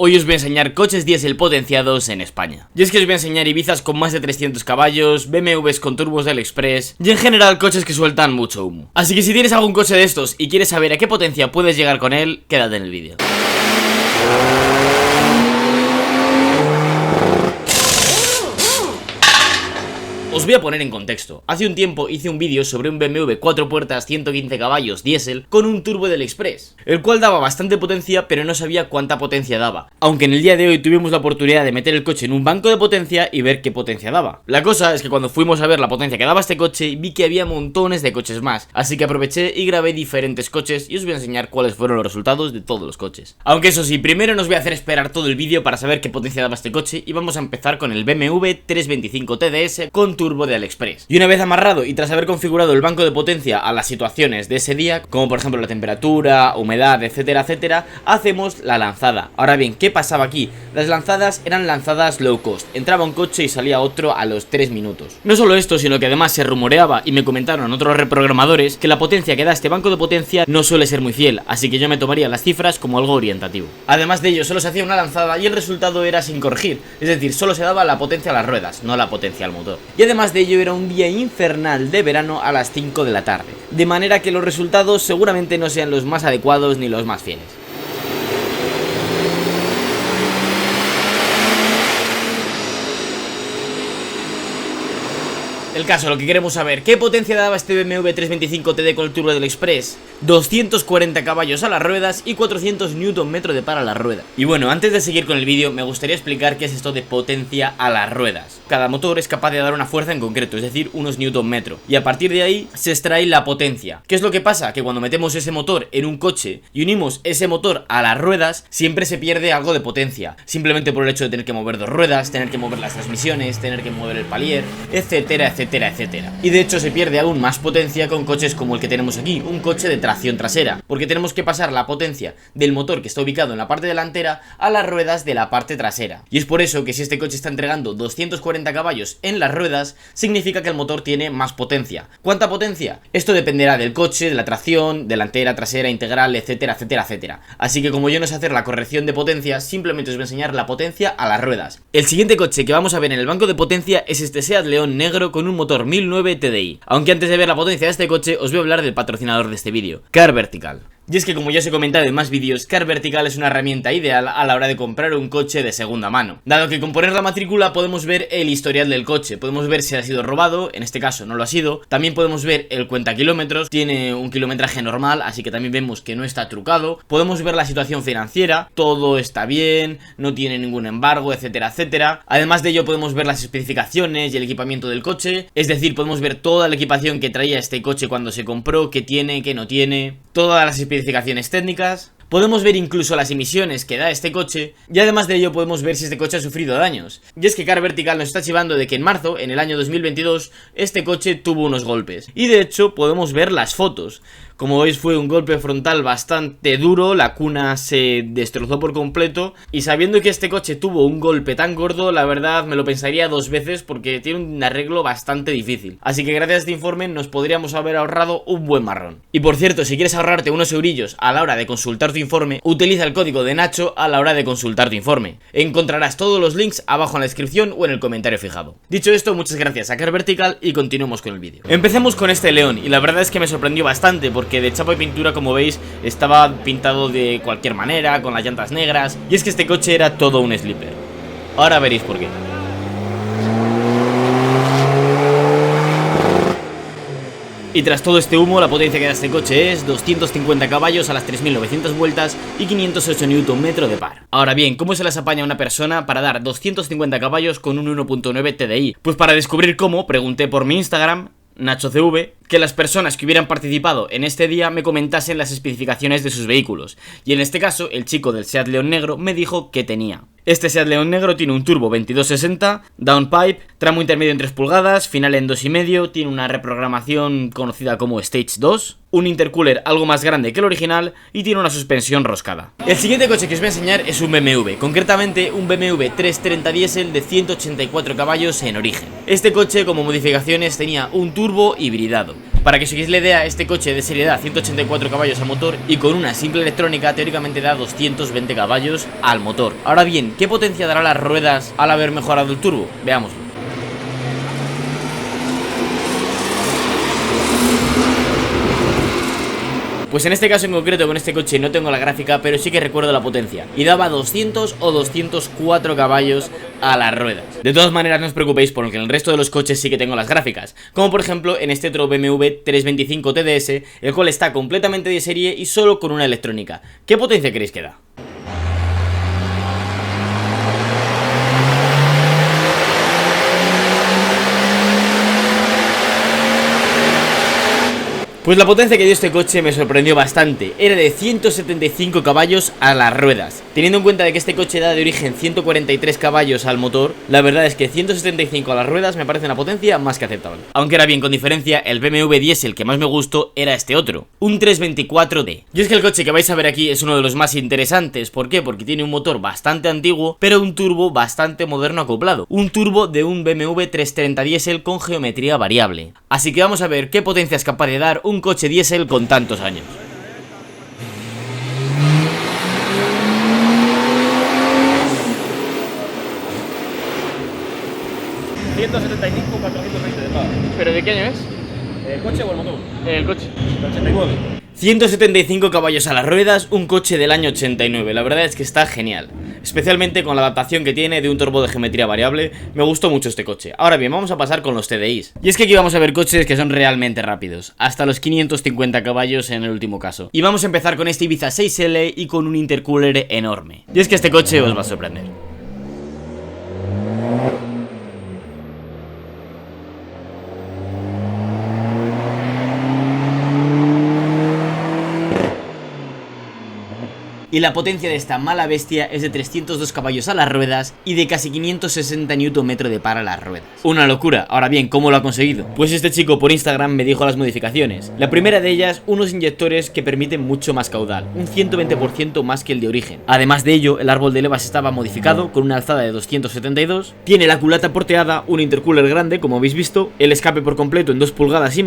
Hoy os voy a enseñar coches diésel potenciados en España. Y es que os voy a enseñar Ibizas con más de 300 caballos, BMWs con turbos del Express y en general coches que sueltan mucho humo. Así que si tienes algún coche de estos y quieres saber a qué potencia puedes llegar con él, quédate en el vídeo. Os voy a poner en contexto. Hace un tiempo hice un vídeo sobre un BMW 4 puertas 115 caballos diésel con un turbo del Express, el cual daba bastante potencia pero no sabía cuánta potencia daba, aunque en el día de hoy tuvimos la oportunidad de meter el coche en un banco de potencia y ver qué potencia daba. La cosa es que cuando fuimos a ver la potencia que daba este coche vi que había montones de coches más, así que aproveché y grabé diferentes coches y os voy a enseñar cuáles fueron los resultados de todos los coches. Aunque eso sí, primero nos voy a hacer esperar todo el vídeo para saber qué potencia daba este coche y vamos a empezar con el BMW 325 TDS con turbo de AliExpress. Y una vez amarrado y tras haber configurado el banco de potencia a las situaciones de ese día, como por ejemplo la temperatura, humedad, etcétera, etcétera, hacemos la lanzada. Ahora bien, ¿qué pasaba aquí? Las lanzadas eran lanzadas low cost, entraba un coche y salía otro a los 3 minutos. No solo esto, sino que además se rumoreaba y me comentaron otros reprogramadores que la potencia que da este banco de potencia no suele ser muy fiel, así que yo me tomaría las cifras como algo orientativo. Además de ello, solo se hacía una lanzada y el resultado era sin corregir, es decir, solo se daba la potencia a las ruedas, no la potencia al motor. Y además de ello era un día infernal de verano a las 5 de la tarde, de manera que los resultados seguramente no sean los más adecuados ni los más fieles. El caso, lo que queremos saber, ¿qué potencia daba este BMW 325 TD con el turbo del Express? 240 caballos a las ruedas y 400 Nm de par a la rueda. Y bueno, antes de seguir con el vídeo, me gustaría explicar qué es esto de potencia a las ruedas. Cada motor es capaz de dar una fuerza en concreto, es decir, unos Nm, y a partir de ahí se extrae la potencia. ¿Qué es lo que pasa? Que cuando metemos ese motor en un coche y unimos ese motor a las ruedas, siempre se pierde algo de potencia, simplemente por el hecho de tener que mover dos ruedas, tener que mover las transmisiones, tener que mover el palier, etcétera, etcétera, etcétera. Y de hecho se pierde aún más potencia con coches como el que tenemos aquí, un coche de tracción trasera, porque tenemos que pasar la potencia del motor que está ubicado en la parte delantera a las ruedas de la parte trasera. Y es por eso que si este coche está entregando 240 caballos en las ruedas, significa que el motor tiene más potencia. ¿Cuánta potencia? Esto dependerá del coche, de la tracción, delantera, trasera, integral, etcétera, etcétera, etcétera. Así que como yo no sé hacer la corrección de potencia, simplemente os voy a enseñar la potencia a las ruedas. El siguiente coche que vamos a ver en el banco de potencia es este Seat León negro con un motor 1009 TDI. Aunque antes de ver la potencia de este coche, os voy a hablar del patrocinador de este vídeo, Car Vertical. Y es que como ya os he comentado en más vídeos, Car Vertical es una herramienta ideal a la hora de comprar un coche de segunda mano, dado que con poner la matrícula podemos ver el historial del coche, podemos ver si ha sido robado, en este caso no lo ha sido, también podemos ver el cuenta kilómetros, tiene un kilometraje normal, así que también vemos que no está trucado, podemos ver la situación financiera, todo está bien, no tiene ningún embargo, etcétera, etcétera. Además de ello podemos ver las especificaciones y el equipamiento del coche, es decir, podemos ver toda la equipación que traía este coche cuando se compró, qué tiene, qué no tiene, todas las especificaciones técnicas. Podemos ver incluso las emisiones que da este coche y además de ello podemos ver si este coche ha sufrido daños. Y es que Car Vertical nos está chivando de que en marzo, en el año 2022, este coche tuvo unos golpes. Y de hecho podemos ver las fotos. Como veis fue un golpe frontal bastante duro, la cuna se destrozó por completo y sabiendo que este coche tuvo un golpe tan gordo, la verdad me lo pensaría dos veces porque tiene un arreglo bastante difícil. Así que gracias a este informe nos podríamos haber ahorrado un buen marrón. Y por cierto, si quieres ahorrarte unos eurillos a la hora de consultar tu informe, utiliza el código de Nacho a la hora de consultar tu informe. Encontrarás todos los links abajo en la descripción o en el comentario fijado. Dicho esto, muchas gracias a Car Vertical y continuemos con el vídeo. Empecemos con este León y la verdad es que me sorprendió bastante porque de chapa y pintura, como veis, estaba pintado de cualquier manera, con las llantas negras, y es que este coche era todo un sleeper. Ahora veréis por qué. Y tras todo este humo, la potencia que da este coche es 250 caballos a las 3900 vueltas y 508 Nm de par. Ahora bien, ¿cómo se las apaña una persona para dar 250 caballos con un 1.9 TDI? Pues para descubrir cómo, pregunté por mi Instagram, NachoCV, que las personas que hubieran participado en este día me comentasen las especificaciones de sus vehículos, y en este caso el chico del Seat León negro me dijo que tenía. Este Seat León negro tiene un turbo 2260, downpipe, tramo intermedio en 3 pulgadas, final en 2,5, tiene una reprogramación conocida como Stage 2, un intercooler algo más grande que el original y tiene una suspensión roscada. El siguiente coche que os voy a enseñar es un BMW, concretamente un BMW 330 diésel de 184 caballos en origen. Este coche como modificaciones tenía un turbo hibridado. Para que os hagáis la idea, este coche de serie da 184 caballos al motor y con una simple electrónica teóricamente da 220 caballos al motor. Ahora bien, ¿qué potencia dará las ruedas al haber mejorado el turbo? Veámoslo. Pues en este caso en concreto con este coche no tengo la gráfica, pero sí que recuerdo la potencia y daba 200 o 204 caballos a las ruedas. De todas maneras no os preocupéis porque en el resto de los coches sí que tengo las gráficas, como por ejemplo en este otro BMW 325 TDS, el cual está completamente de serie y solo con una electrónica. ¿Qué potencia creéis que da? Pues la potencia que dio este coche me sorprendió bastante, era de 175 caballos a las ruedas. Teniendo en cuenta de que este coche da de origen 143 caballos al motor, la verdad es que 175 a las ruedas me parece una potencia más que aceptable. Aunque era bien, con diferencia, el BMW diésel que más me gustó era este otro, un 324D. Y es que el coche que vais a ver aquí es uno de los más interesantes, ¿por qué? Porque tiene un motor bastante antiguo, pero un turbo bastante moderno acoplado, un turbo de un BMW 330 diésel con geometría variable. Así que vamos a ver qué potencia es capaz de dar un coche diésel con tantos años. $175, 420 de paga. ¿Pero de qué año es? ¿El coche o el motor? El coche. El 89. 175 caballos a las ruedas, un coche del año 89, la verdad es que está genial. Especialmente con la adaptación que tiene de un turbo de geometría variable, me gustó mucho este coche. Ahora bien, vamos a pasar con los TDIs. Y es que aquí vamos a ver coches que son realmente rápidos, hasta los 550 caballos en el último caso. Y vamos a empezar con este Ibiza 6L y con un intercooler enorme. Y es que este coche os va a sorprender. Y la potencia de esta mala bestia es de 302 caballos a las ruedas y de casi 560 Nm de par a las ruedas. Una locura. Ahora bien, ¿cómo lo ha conseguido? Pues este chico por Instagram me dijo las modificaciones. La primera de ellas, unos inyectores que permiten mucho más caudal, un 120% más que el de origen. Además de ello, el árbol de levas estaba modificado con una alzada de 272, tiene la culata porteada, un intercooler grande como habéis visto, el escape por completo en 2,5 pulgadas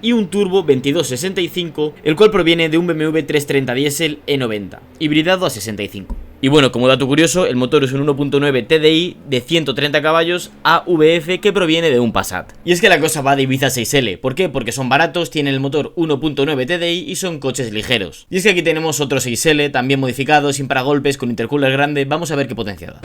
y un turbo 2265, el cual proviene de un BMW 330 diésel E90. Hibridado a 65. Y bueno, como dato curioso, el motor es un 1.9 TDI de 130 caballos AVF que proviene de un Passat. Y es que la cosa va de Ibiza 6L, ¿por qué? Porque son baratos, tienen el motor 1.9 TDI y son coches ligeros. Y es que aquí tenemos otro 6L, también modificado, sin paragolpes, con intercooler grande, vamos a ver qué potencia da.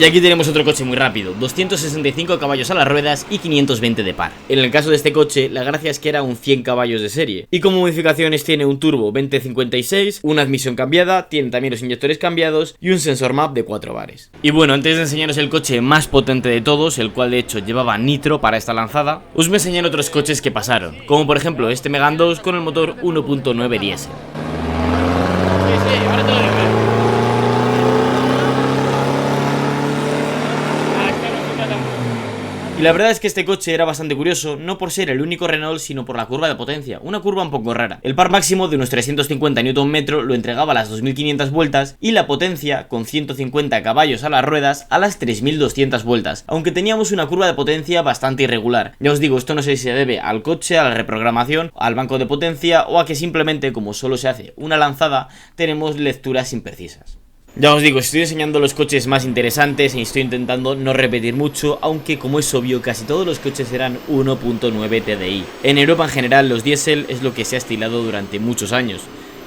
Y aquí tenemos otro coche muy rápido, 265 caballos a las ruedas y 520 de par. En el caso de este coche, la gracia es que era un 100 caballos de serie. Y como modificaciones tiene un turbo 2056, una admisión cambiada, tiene también los inyectores cambiados y un sensor map de 4 bares. Y bueno, antes de enseñaros el coche más potente de todos, el cual de hecho llevaba nitro para esta lanzada, os voy a enseñar otros coches que pasaron, como por ejemplo este Megane 2 con el motor 1.9 diésel. Sí, ahora te lo digo. Y la verdad es que este coche era bastante curioso, no por ser el único Renault, sino por la curva de potencia, una curva un poco rara. El par máximo de unos 350 Nm lo entregaba a las 2500 vueltas y la potencia con 150 caballos a las ruedas a las 3200 vueltas, aunque teníamos una curva de potencia bastante irregular. Ya os digo, esto no sé si se debe al coche, a la reprogramación, al banco de potencia o a que simplemente, como solo se hace una lanzada, tenemos lecturas imprecisas. Ya os digo, estoy enseñando los coches más interesantes y estoy intentando no repetir mucho, aunque como es obvio casi todos los coches eran 1.9 TDI. En Europa en general los diésel es lo que se ha estilado durante muchos años.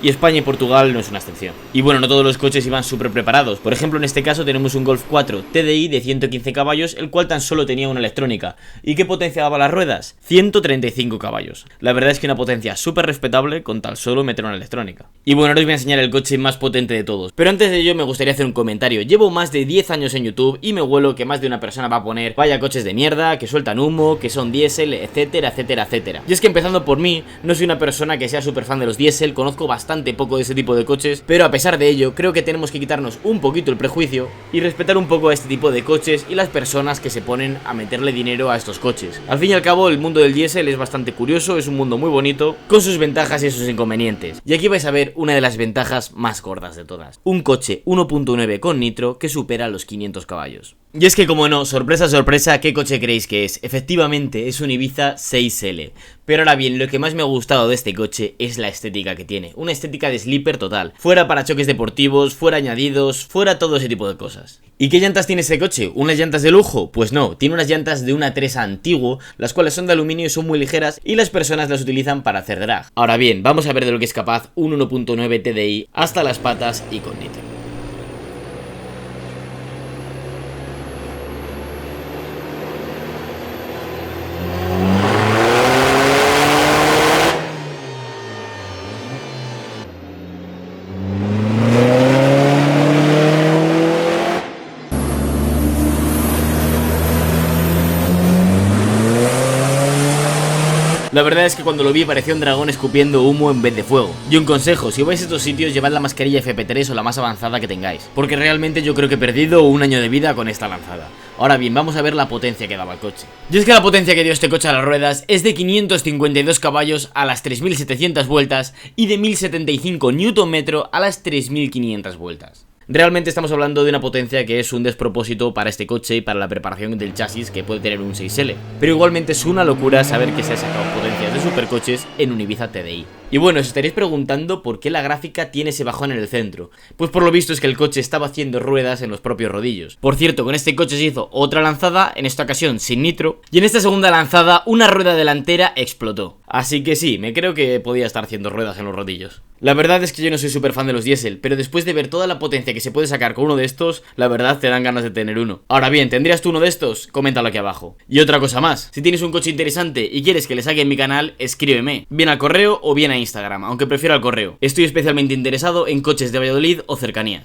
Y España y Portugal no es una excepción. Y bueno, no todos los coches iban súper preparados. Por ejemplo, en este caso tenemos un Golf 4 TDI de 115 caballos, el cual tan solo tenía una electrónica. ¿Y qué potencia daba las ruedas? 135 caballos. La verdad es que una potencia súper respetable con tan solo meter una electrónica. Y bueno, ahora os voy a enseñar el coche más potente de todos. Pero antes de ello me gustaría hacer un comentario. Llevo más de 10 años en YouTube y me huelo que más de una persona va a poner vaya coches de mierda, que sueltan humo, que son diésel, etcétera, etcétera, etcétera. Y es que empezando por mí, no soy una persona que sea súper fan de los diésel, conozco bastante bastante poco de ese tipo de coches, pero a pesar de ello creo que tenemos que quitarnos un poquito el prejuicio y respetar un poco a este tipo de coches y las personas que se ponen a meterle dinero a estos coches. Al fin y al cabo, el mundo del diésel es bastante curioso, es un mundo muy bonito, con sus ventajas y sus inconvenientes. Y aquí vais a ver una de las ventajas más gordas de todas: un coche 1.9 con nitro que supera los 500 caballos. Y es que, como no, sorpresa sorpresa, ¿qué coche creéis que es? Efectivamente es un Ibiza 6L. Pero ahora bien, lo que más me ha gustado de este coche es la estética que tiene. Una estética de sleeper total. Fuera parachoques deportivos, fuera añadidos, fuera todo ese tipo de cosas. ¿Y qué llantas tiene este coche? ¿Unas llantas de lujo? Pues no, tiene unas llantas de una 3 antiguo, las cuales son de aluminio y son muy ligeras y las personas las utilizan para hacer drag. Ahora bien, vamos a ver de lo que es capaz un 1.9 TDI hasta las patas y con nitro. La verdad es que cuando lo vi parecía un dragón escupiendo humo en vez de fuego. Y un consejo: si vais a estos sitios, llevad la mascarilla FP3 o la más avanzada que tengáis, porque realmente yo creo que he perdido un año de vida con esta lanzada. Ahora bien, vamos a ver la potencia que daba el coche. Y es que la potencia que dio este coche a las ruedas es de 552 caballos a las 3700 vueltas y de 1075 Nm a las 3500 vueltas. Realmente estamos hablando de una potencia que es un despropósito para este coche y para la preparación del chasis que puede tener un 6L. Pero igualmente es una locura saber que se ha sacado potencias de supercoches en un Ibiza TDI. Y bueno, os estaréis preguntando por qué la gráfica tiene ese bajón en el centro. Pues por lo visto es que el coche estaba haciendo ruedas en los propios rodillos. Por cierto, con este coche se hizo otra lanzada, en esta ocasión sin nitro, y en esta segunda lanzada una rueda delantera explotó. Así que sí, me creo que podía estar haciendo ruedas en los rodillos. La verdad es que yo no soy súper fan de los diésel, pero después de ver toda la potencia que se puede sacar con uno de estos, la verdad te dan ganas de tener uno. Ahora bien, ¿tendrías tú uno de estos? Coméntalo aquí abajo. Y otra cosa más, si tienes un coche interesante y quieres que le saque en mi canal, escríbeme, bien al correo o bien a Instagram, aunque prefiero al correo. Estoy especialmente interesado en coches de Valladolid o cercanías.